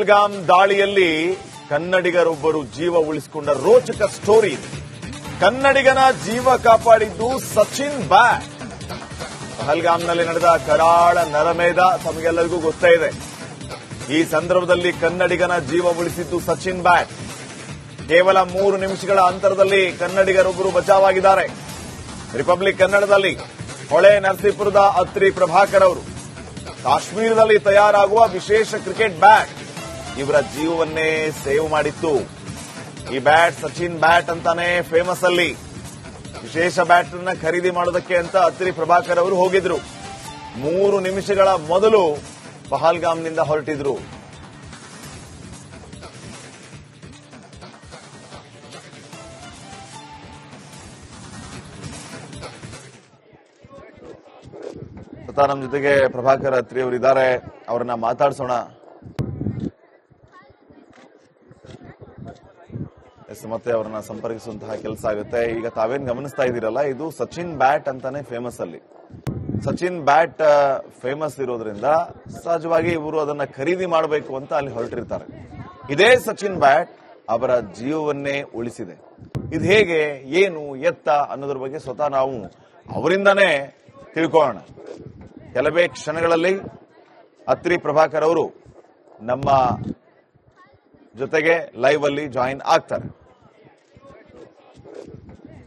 ಪಹಲ್ಗಾಮ್ ದಾಳಿಯಲ್ಲಿ ಕನ್ನಡಿಗರೊಬ್ಬರು ಜೀವ ಉಳಿಸಿಕೊಂಡ ರೋಚಕ ಸ್ಟೋರಿ ಇದೆ. ಕನ್ನಡಿಗನ ಜೀವ ಕಾಪಾಡಿದ್ದು ಸಚಿನ್ ಬ್ಯಾಟ್. ಪಹಲ್ಗಾಮ್ನಲ್ಲಿ ನಡೆದ ಕರಾಳ ನರಮೇಧ ತಮಗೆಲ್ಲರಿಗೂ ಗೊತ್ತೇ ಇದೆ. ಈ ಸಂದರ್ಭದಲ್ಲಿ ಕನ್ನಡಿಗನ ಜೀವ ಉಳಿಸಿದ್ದು ಸಚಿನ್ ಬ್ಯಾಟ್. ಕೇವಲ 3 ನಿಮಿಷಗಳ ಅಂತರದಲ್ಲಿ ಕನ್ನಡಿಗರೊಬ್ಬರು ಬಚಾವಾಗಿದ್ದಾರೆ. ರಿಪಬ್ಲಿಕ್ ಕನ್ನಡದಲ್ಲಿ ಹೊಳೆ ನರಸೀಪುರದ ಅತ್ರಿ ಪ್ರಭಾಕರ್ ಅವರು ಕಾಶ್ಮೀರದಲ್ಲಿ ತಯಾರಾಗುವ ವಿಶೇಷ ಕ್ರಿಕೆಟ್ ಬ್ಯಾಟ್ ಇವರ ಜೀವವನ್ನೇ ಸೇವ್ ಮಾಡಿತ್ತು. ಈ ಬ್ಯಾಟ್ ಸಚಿನ್ ಬ್ಯಾಟ್ ಅಂತಾನೆ ಫೇಮಸ್. ಅಲ್ಲಿ ವಿಶೇಷ ಬ್ಯಾಟ್ ಅನ್ನ ಖರೀದಿ ಮಾಡೋದಕ್ಕೆ ಅಂತ ಅತ್ರಿ ಪ್ರಭಾಕರ್ ಅವರು ಹೋಗಿದ್ರು. 3 ನಿಮಿಷಗಳ ಮೊದಲು ಪಹಲ್ಗಾಮ್ನಿಂದ ಹೊರಟಿದ್ರು. ನಮ್ಮ ಜೊತೆಗೆ ಪ್ರಭಾಕರ್ ಅತ್ರಿ ಅವರಿದ್ದಾರೆ, ಅವರನ್ನ ಮಾತಾಡ್ಸೋಣ. ಮತ್ತೆ ಅವರನ್ನ ಸಂಪರ್ಕಿಸುವಂತಹ ಕೆಲಸ ಆಗುತ್ತೆ. ಈಗ ತಾವೇನ್ ಗಮನಿಸ್ತಾ ಇದ್ದೀರಲ್ಲ, ಇದು ಸಚಿನ್ ಬ್ಯಾಟ್ ಅಂತಾನೆ ಫೇಮಸ್. ಅಲ್ಲಿ ಸಚಿನ್ ಬ್ಯಾಟ್ ಫೇಮಸ್ ಇರೋದ್ರಿಂದ ಸಹಜವಾಗಿ ಇವರು ಅದನ್ನ ಖರೀದಿ ಮಾಡಬೇಕು ಅಂತ ಅಲ್ಲಿ ಹೊರಟಿರ್ತಾರೆ. ಇದೇ ಸಚಿನ್ ಬ್ಯಾಟ್ ಅವರ ಜೀವವನ್ನೇ ಉಳಿಸಿದೆ. ಇದು ಹೇಗೆ, ಏನು, ಎತ್ತ ಅನ್ನೋದ್ರ ಬಗ್ಗೆ ಸ್ವತಃ ನಾವು ಅವರಿಂದಾನೇ ತಿಳ್ಕೊಳ್ಳೋಣ. ಕೆಲವೇ ಕ್ಷಣಗಳಲ್ಲಿ ಅತ್ರಿ ಪ್ರಭಾಕರ್ ಅವರು ನಮ್ಮ ಜೊತೆಗೆ ಲೈವ್ ಅಲ್ಲಿ ಜಾಯಿನ್ ಆಗ್ತಾರೆ.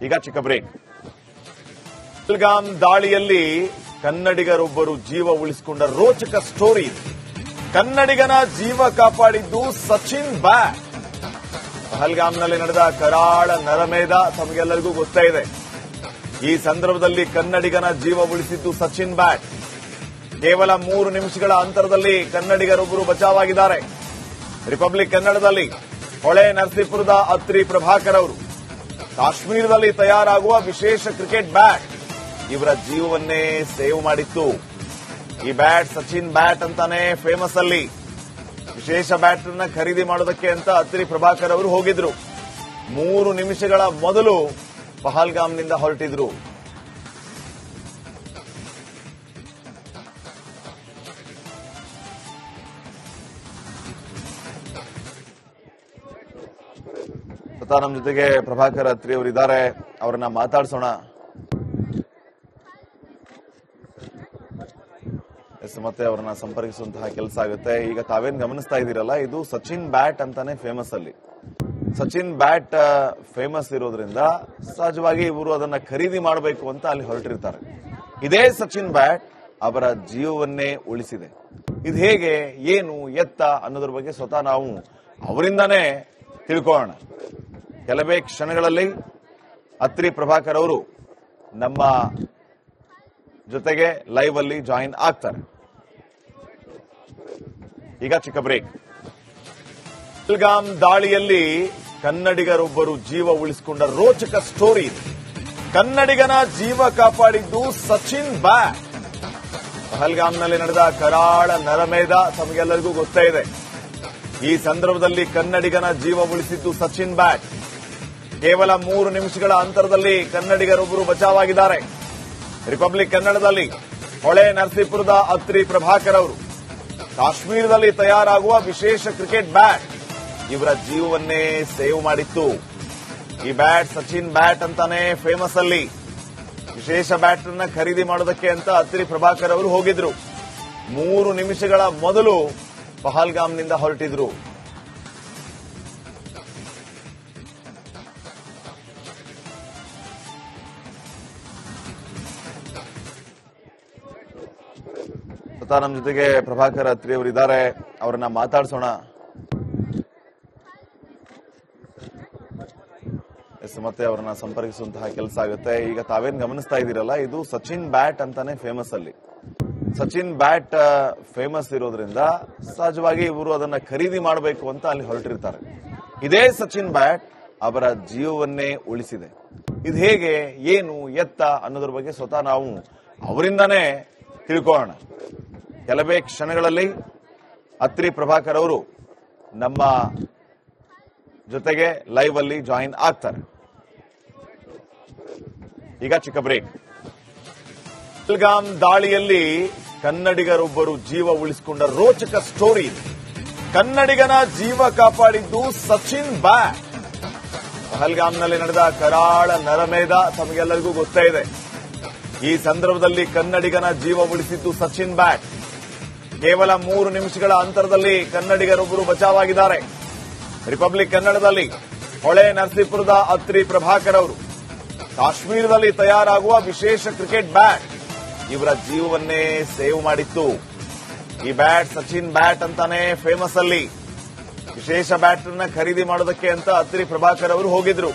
ಈಗ ಚಿಕ್ಕ ಬ್ರೇಕ್. ಪಹಲ್ಗಾಮ್ ದಾಳಿಯಲ್ಲಿ ಕನ್ನಡಿಗರೊಬ್ಬರು ಜೀವ ಉಳಿಸಿಕೊಂಡ ರೋಚಕ ಸ್ಟೋರಿ ಇದೆ. ಕನ್ನಡಿಗನ ಜೀವ ಕಾಪಾಡಿದ್ದು ಸಚಿನ್ ಬ್ಯಾಟ್. ಪಹಲ್ಗಾಮ್ನಲ್ಲಿ ನಡೆದ ಕರಾಳ ನರಮೇಧ ತಮಗೆಲ್ಲರಿಗೂ ಗೊತ್ತೇ ಇದೆ. ಈ ಸಂದರ್ಭದಲ್ಲಿ ಕನ್ನಡಿಗನ ಜೀವ ಉಳಿಸಿದ್ದು ಸಚಿನ್ ಬ್ಯಾಟ್. ಕೇವಲ 3 ನಿಮಿಷಗಳ ಅಂತರದಲ್ಲಿ ಕನ್ನಡಿಗರೊಬ್ಬರು ಬಚಾವಾಗಿದ್ದಾರೆ. ರಿಪಬ್ಲಿಕ್ ಕನ್ನಡದಲ್ಲಿ ಹೊಳೆ ನರಸೀಪುರದ ಅತ್ರಿ ಪ್ರಭಾಕರ್ ಅವರು ಕಾಶ್ಮೀರದಲ್ಲಿ ತಯಾರಾಗುವ ವಿಶೇಷ ಕ್ರಿಕೆಟ್ ಬ್ಯಾಟ್ ಇವರ ಜೀವವನ್ನೇ ಸೇವ್ ಮಾಡಿತ್ತು. ಈ ಬ್ಯಾಟ್ ಸಚಿನ್ ಬ್ಯಾಟ್ ಅಂತಾನೆ ಫೇಮಸ್. ಅಲ್ಲಿ ವಿಶೇಷ ಬ್ಯಾಟ್ ಅನ್ನ ಖರೀದಿ ಮಾಡೋದಕ್ಕೆ ಅಂತ ಅತ್ರಿ ಪ್ರಭಾಕರ್ ಅವರು ಹೋಗಿದ್ರು. 3 ನಿಮಿಷಗಳ ಮೊದಲು ಪಹಲ್ಗಾಮ್ನಿಂದ ಹೊರಟಿದ್ರು. ನಮ್ಮ ಜೊತೆಗೆ ಪ್ರಭಾಕರ್ ಅತ್ರಿ ಅವರಿದ್ದಾರೆ, ಅವರನ್ನ ಮಾತಾಡ್ಸೋಣ. ಮತ್ತೆ ಅವರನ್ನ ಸಂಪರ್ಕಿಸುವಂತಹ ಕೆಲಸ ಆಗುತ್ತೆ. ಈಗ ತಾವೇನ್ ಗಮನಿಸ್ತಾ ಇದ್ದೀರಲ್ಲ, ಇದು ಸಚಿನ್ ಬ್ಯಾಟ್ ಅಂತಾನೆ ಫೇಮಸ್. ಅಲ್ಲಿ ಸಚಿನ್ ಬ್ಯಾಟ್ ಫೇಮಸ್ ಇರೋದ್ರಿಂದ ಸಹಜವಾಗಿ ಇವರು ಅದನ್ನ ಖರೀದಿ ಮಾಡಬೇಕು ಅಂತ ಅಲ್ಲಿ ಹೊರಟಿರ್ತಾರೆ. ಇದೇ ಸಚಿನ್ ಬ್ಯಾಟ್ ಅವರ ಜೀವವನ್ನೇ ಉಳಿಸಿದೆ. ಇದು ಹೇಗೆ, ಏನು, ಎತ್ತ ಅನ್ನೋದ್ರ ಬಗ್ಗೆ ಸ್ವತಃ ನಾವು ಅವರಿಂದಾನೇ ತಿಳ್ಕೊಳ್ಳೋಣ. ಕೆಲವೇ ಕ್ಷಣಗಳಲ್ಲಿ ಅತ್ರಿ ಪ್ರಭಾಕರ್ ಅವರು ನಮ್ಮ ಜೊತೆಗೆ ಲೈವ್ ಅಲ್ಲಿ ಜಾಯಿನ್ ಆಗ್ತಾರೆ. ಈಗ ಚಿಕ್ಕ ಬ್ರೇಕ್. ಪಹಲ್ಗಾಮ್ ದಾಳಿಯಲ್ಲಿ ಕನ್ನಡಿಗರೊಬ್ಬರು ಜೀವ ಉಳಿಸಿಕೊಂಡ ರೋಚಕ ಸ್ಟೋರಿ ಇದೆ. ಕನ್ನಡಿಗನ ಜೀವ ಕಾಪಾಡಿದ್ದು ಸಚಿನ್ ಬ್ಯಾಟ್. ಪಹಲ್ಗಾಮ್ನಲ್ಲಿ ನಡೆದ ಕರಾಳ ನರಮೇಧ ತಮಗೆಲ್ಲರಿಗೂ ಗೊತ್ತೇ ಇದೆ. ಈ ಸಂದರ್ಭದಲ್ಲಿ ಕನ್ನಡಿಗನ ಜೀವ ಉಳಿಸಿದ್ದು ಸಚಿನ್ ಬ್ಯಾಟ್. ಕೇವಲ 3 ನಿಮಿಷಗಳ ಅಂತರದಲ್ಲಿ ಕನ್ನಡಿಗರೊಬ್ಬರು ಬಚಾವಾಗಿದ್ದಾರೆ. ರಿಪಬ್ಲಿಕ್ ಕನ್ನಡದಲ್ಲಿ ಹೊಳೆ ನರಸೀಪುರದ ಅತ್ರಿ ಪ್ರಭಾಕರ್ ಅವರು ಕಾಶ್ಮೀರದಲ್ಲಿ ತಯಾರಾಗುವ ವಿಶೇಷ ಕ್ರಿಕೆಟ್ ಬ್ಯಾಟ್ ಇವರ ಜೀವವನ್ನೇ ಸೇವ್ ಮಾಡಿತ್ತು. ಈ ಬ್ಯಾಟ್ ಸಚಿನ್ ಬ್ಯಾಟ್ ಅಂತಾನೆ ಫೇಮಸ್. ಅಲ್ಲಿ ವಿಶೇಷ ಬ್ಯಾಟ್ ಅನ್ನ ಖರೀದಿ ಮಾಡೋದಕ್ಕೆ ಅಂತ ಅತ್ರಿ ಪ್ರಭಾಕರ್ ಅವರು ಹೋಗಿದ್ರು. 3 ನಿಮಿಷಗಳ ಮೊದಲು ಪಹಲ್ಗಾಮ್ನಿಂದ ಹೊರಟಿದ್ರು. ನಮ್ಮ ಜೊತೆಗೆ ಪ್ರಭಾಕರ್ ಅತ್ರಿ ಅವರಿದ್ದಾರೆ, ಅವರನ್ನ ಮಾತಾಡ್ಸೋಣ. ಮತ್ತೆ ಅವರನ್ನ ಸಂಪರ್ಕಿಸುವಂತಹ ಕೆಲಸ ಆಗುತ್ತೆ. ಈಗ ತಾವೇನ್ ಗಮನಿಸ್ತಾ ಇದ್ದೀರಲ್ಲ, ಇದು ಸಚಿನ್ ಬ್ಯಾಟ್ ಅಂತಾನೆ ಫೇಮಸ್. ಅಲ್ಲಿ ಸಚಿನ್ ಬ್ಯಾಟ್ ಫೇಮಸ್ ಇರೋದ್ರಿಂದ ಸಹಜವಾಗಿ ಇವರು ಅದನ್ನ ಖರೀದಿ ಮಾಡಬೇಕು ಅಂತ ಅಲ್ಲಿ ಹೊರಟಿರ್ತಾರೆ. ಇದೇ ಸಚಿನ್ ಬ್ಯಾಟ್ ಅವರ ಜೀವವನ್ನೇ ಉಳಿಸಿದೆ. ಇದು ಹೇಗೆ, ಏನು, ಎತ್ತ ಅನ್ನೋದ್ರ ಬಗ್ಗೆ ಸ್ವತಃ ನಾವು ಅವರಿಂದಾನೇ ತಿಳ್ಕೊಳ್ಳೋಣ. ಕೆಲವೇ ಕ್ಷಣಗಳಲ್ಲಿ ಅತ್ರಿ ಪ್ರಭಾಕರ್ ಅವರು ನಮ್ಮ ಜೊತೆಗೆ ಲೈವ್ ಅಲ್ಲಿ ಜಾಯಿನ್ ಆಗ್ತಾರೆ. ಈಗ ಚಿಕ್ಕ ಬ್ರೇಕ್. ಪಹಲ್ಗಾಮ್ ದಾಳಿಯಲ್ಲಿ ಕನ್ನಡಿಗರೊಬ್ಬರು ಜೀವ ಉಳಿಸಿಕೊಂಡ ರೋಚಕ ಸ್ಟೋರಿ ಇದೆ. ಕನ್ನಡಿಗನ ಜೀವ ಕಾಪಾಡಿದ್ದು ಸಚಿನ್ ಬ್ಯಾಟ್. ಪಹಲ್ಗಾಮ್ನಲ್ಲಿ ನಡೆದ ಕರಾಳ ನರಮೇಧ ತಮಗೆಲ್ಲರಿಗೂ ಗೊತ್ತೇ ಇದೆ. ಈ ಸಂದರ್ಭದಲ್ಲಿ ಕನ್ನಡಿಗನ ಜೀವ ಉಳಿಸಿದ್ದು ಸಚಿನ್ ಬ್ಯಾಟ್. ಕೇವಲ 3 ನಿಮಿಷಗಳ ಅಂತರದಲ್ಲಿ ಕನ್ನಡಿಗರೊಬ್ಬರು ಬಚಾವಾಗಿದ್ದಾರೆ. ರಿಪಬ್ಲಿಕ್ ಕನ್ನಡದಲ್ಲಿ ಹೊಳೆ ನರಸೀಪುರದ ಅತ್ರಿ ಪ್ರಭಾಕರ್ ಅವರು ಕಾಶ್ಮೀರದಲ್ಲಿ ತಯಾರಾಗುವ ವಿಶೇಷ ಕ್ರಿಕೆಟ್ ಬ್ಯಾಟ್ ಇವರ ಜೀವವನ್ನೇ ಸೇವ್ ಮಾಡಿತ್ತು. ಈ ಬ್ಯಾಟ್ ಸಚಿನ್ ಬ್ಯಾಟ್ ಅಂತಾನೆ ಫೇಮಸ್ ಅಲ್ಲಿ. ವಿಶೇಷ ಬ್ಯಾಟ್ ಅನ್ನ ಖರೀದಿ ಮಾಡೋದಕ್ಕೆ ಅಂತ ಅತ್ರಿ ಪ್ರಭಾಕರ್ ಅವರು ಹೋಗಿದ್ರು.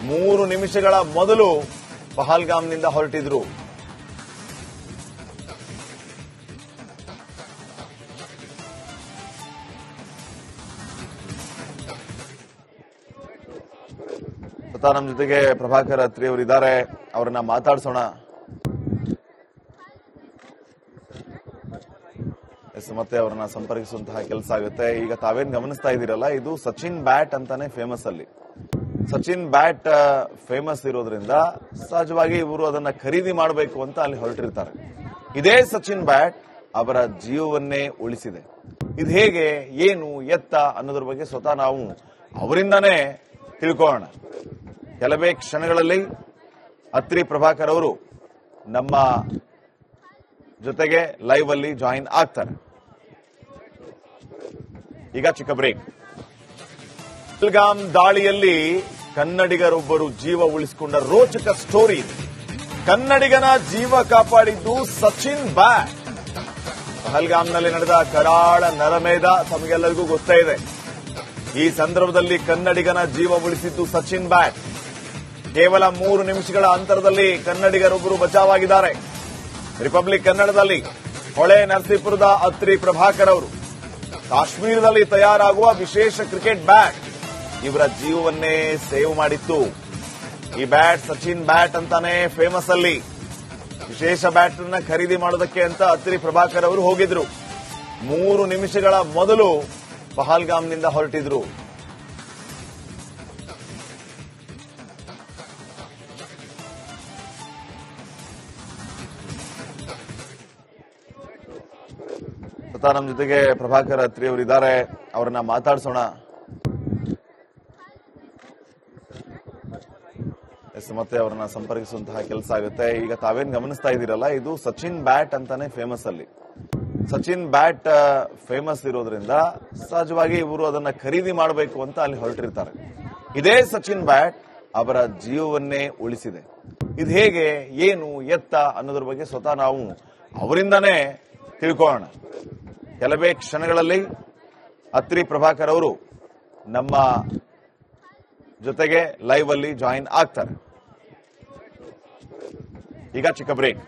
3 ನಿಮಿಷಗಳ ಮೊದಲು ಪಹಲ್ಗಾಮ್ನಿಂದ ಹೊರಟಿದ್ರು. ನಮ್ಮ ಜೊತೆಗೆ ಪ್ರಭಾಕರ್ ಅತ್ರಿ ಅವರಿದ್ದಾರೆ, ಅವರನ್ನ ಮಾತಾಡ್ಸೋಣ. ಮತ್ತೆ ಅವರನ್ನ ಸಂಪರ್ಕಿಸುವಂತಹ ಕೆಲಸ ಆಗುತ್ತೆ. ಈಗ ತಾವೇನ್ ಗಮನಿಸ್ತಾ ಇದ್ದೀರಲ್ಲ, ಇದು ಸಚಿನ್ ಬ್ಯಾಟ್ ಅಂತಾನೆ ಫೇಮಸ್ ಅಲ್ಲಿ. ಸಚಿನ್ ಬ್ಯಾಟ್ ಫೇಮಸ್ ಇರೋದ್ರಿಂದ ಸಹಜವಾಗಿ ಇವರು ಅದನ್ನ ಖರೀದಿ ಮಾಡಬೇಕು ಅಂತ ಅಲ್ಲಿ ಹೊರಟಿರ್ತಾರೆ. ಇದೇ ಸಚಿನ್ ಬ್ಯಾಟ್ ಅವರ ಜೀವವನ್ನೇ ಉಳಿಸಿದೆ. ಇದು ಹೇಗೆ, ಏನು, ಎತ್ತ ಅನ್ನೋದ್ರ ಬಗ್ಗೆ ಸ್ವತಃ ನಾವು ಅವರಿಂದಾನೇ ತಿಳ್ಕೊಳ್ಳೋಣ. ಕೆಲವೇ ಕ್ಷಣಗಳಲ್ಲಿ ಅತ್ರಿ ಪ್ರಭಾಕರ್ ಅವರು ನಮ್ಮ ಜೊತೆಗೆ ಲೈವ್ ಅಲ್ಲಿ ಜಾಯಿನ್ ಆಗ್ತಾರೆ. ಈಗ ಚಿಕ್ಕ ಬ್ರೇಕ್. ಪಹಲ್ಗಾಮ್ ದಾಳಿಯಲ್ಲಿ ಕನ್ನಡಿಗರೊಬ್ಬರು ಜೀವ ಉಳಿಸಿಕೊಂಡ ರೋಚಕ ಸ್ಟೋರಿ ಇದೆ. ಕನ್ನಡಿಗನ ಜೀವ ಕಾಪಾಡಿದ್ದು ಸಚಿನ್ ಬ್ಯಾಟ್. ಪಹಲ್ಗಾಮ್ನಲ್ಲಿ ನಡೆದ ಕರಾಳ ನರಮೇಧ ತಮಗೆಲ್ಲರಿಗೂ ಗೊತ್ತೇ ಇದೆ. ಈ ಸಂದರ್ಭದಲ್ಲಿ ಕನ್ನಡಿಗನ ಜೀವ ಉಳಿಸಿದ್ದು ಸಚಿನ್ ಬ್ಯಾಟ್. ಕೇವಲ 3 ನಿಮಿಷಗಳ ಅಂತರದಲ್ಲಿ ಕನ್ನಡಿಗರೊಬ್ಬರು ಬಚಾವಾಗಿದ್ದಾರೆ. ರಿಪಬ್ಲಿಕ್ ಕನ್ನಡದಲ್ಲಿ ಹೊಳೆ ನರಸೀಪುರದ ಅತ್ರಿ ಪ್ರಭಾಕರ್ ಅವರು ಕಾಶ್ಮೀರದಲ್ಲಿ ತಯಾರಾಗುವ ವಿಶೇಷ ಕ್ರಿಕೆಟ್ ಬ್ಯಾಟ್ ಇವರ ಜೀವವನ್ನೇ ಸೇವ್ ಮಾಡಿತ್ತು. ಈ ಬ್ಯಾಟ್ ಸಚಿನ್ ಬ್ಯಾಟ್ ಅಂತಾನೆ ಫೇಮಸ್ ಅಲ್ಲಿ. ವಿಶೇಷ ಬ್ಯಾಟ್ ಅನ್ನ ಖರೀದಿ ಮಾಡೋದಕ್ಕೆ ಅಂತ ಅತ್ರಿ ಪ್ರಭಾಕರ್ ಅವರು ಹೋಗಿದ್ರು. 3 ನಿಮಿಷಗಳ ಮೊದಲು ಪಹಲ್ಗಾಮ್ನಿಂದ ಹೊರಟಿದ್ರು. ನಮ್ಮ ಜೊತೆಗೆ ಪ್ರಭಾಕರ್ ಅತ್ರಿ ಅವರಿದ್ದಾರೆ, ಅವರನ್ನ ಮಾತಾಡ್ಸೋಣ. ಮತ್ತೆ ಅವರನ್ನ ಸಂಪರ್ಕಿಸುವಂತಹ ಕೆಲಸ ಆಗುತ್ತೆ. ಈಗ ತಾವೇನ್ ಗಮನಿಸ್ತಾ ಇದ್ದೀರಲ್ಲ, ಇದು ಸಚಿನ್ ಬ್ಯಾಟ್ ಅಂತಾನೆ ಫೇಮಸ್ ಅಲ್ಲಿ. ಸಚಿನ್ ಬ್ಯಾಟ್ ಫೇಮಸ್ ಇರೋದ್ರಿಂದ ಸಹಜವಾಗಿ ಇವರು ಅದನ್ನ ಖರೀದಿ ಮಾಡಬೇಕು ಅಂತ ಅಲ್ಲಿ ಹೊರಟಿರ್ತಾರೆ. ಇದೇ ಸಚಿನ್ ಬ್ಯಾಟ್ ಅವರ ಜೀವವನ್ನೇ ಉಳಿಸಿದೆ. ಇದು ಹೇಗೆ, ಏನು, ಎತ್ತ ಅನ್ನೋದ್ರ ಬಗ್ಗೆ ಸ್ವತಃ ನಾವು ಅವರಿಂದಾನೇ ತಿಳ್ಕೊಳ್ಳೋಣ. ಕೆಲವೇ ಕ್ಷಣಗಳಲ್ಲಿ ಅತ್ರಿ ಪ್ರಭಾಕರ್ ಅವರು ನಮ್ಮ ಜೊತೆಗೆ ಲೈವ್ ಅಲ್ಲಿ ಜಾಯಿನ್ ಆಗ್ತಾರೆ. ಈಗ ಚಿಕ್ಕ ಬ್ರೇಕ್.